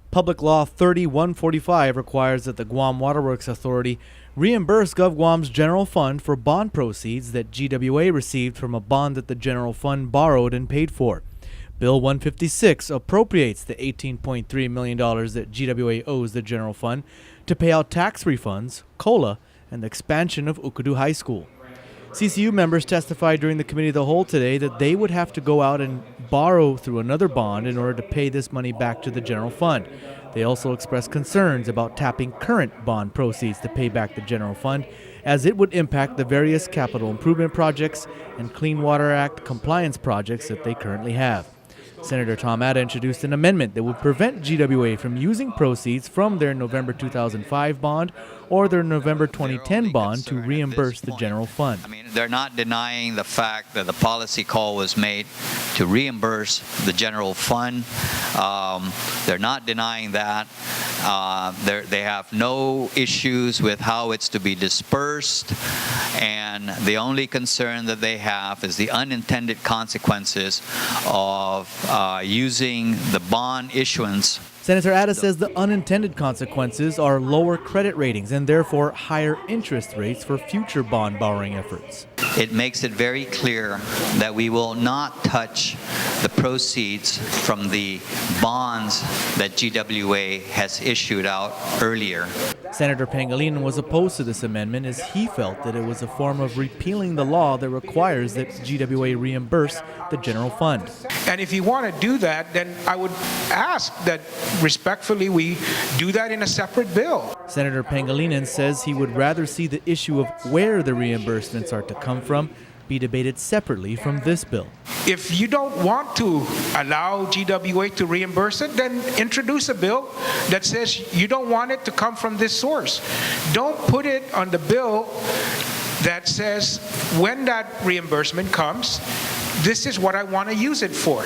Public Law 3145 requires that the Guam Waterworks Authority reimburse GovGuam's general fund for bond proceeds that GWA received from a bond that the general fund borrowed and paid for. Bill 156 appropriates the $18.3 million that GWA owes the general fund to pay out tax refunds, COLA, and the expansion of Ukudu High School. CCU members testified during the Committee of the Whole today that they would have to go out and borrow through another bond in order to pay this money back to the general fund. They also expressed concerns about tapping current bond proceeds to pay back the general fund, as it would impact the various capital improvement projects and Clean Water Act compliance projects that they currently have. Senator Tom Atta introduced an amendment that would prevent GWA from using proceeds from their November 2005 bond or their November 2010 bond to reimburse the general fund. I mean, they're not denying the fact that the policy call was made to reimburse the general fund. They're not denying that. They have no issues with how it's to be dispersed, and the only concern that they have is the unintended consequences of using the bond issuance. Senator Atta says the unintended consequences are lower credit ratings and therefore higher interest rates for future bond borrowing efforts. It makes it very clear that we will not touch the proceeds from the bonds that GWA has issued out earlier. Senator Pangilinan was opposed to this amendment as he felt that it was a form of repealing the law that requires that GWA reimburse the general fund. And if you want to do that, then I would ask that respectfully we do that in a separate bill. Senator Pangilinan says he would rather see the issue of where the reimbursements are to come from be debated separately from this bill. If you don't want to allow GWA to reimburse it, then introduce a bill that says you don't want it to come from this source. Don't put it on the bill that says when that reimbursement comes, this is what I want to use it for.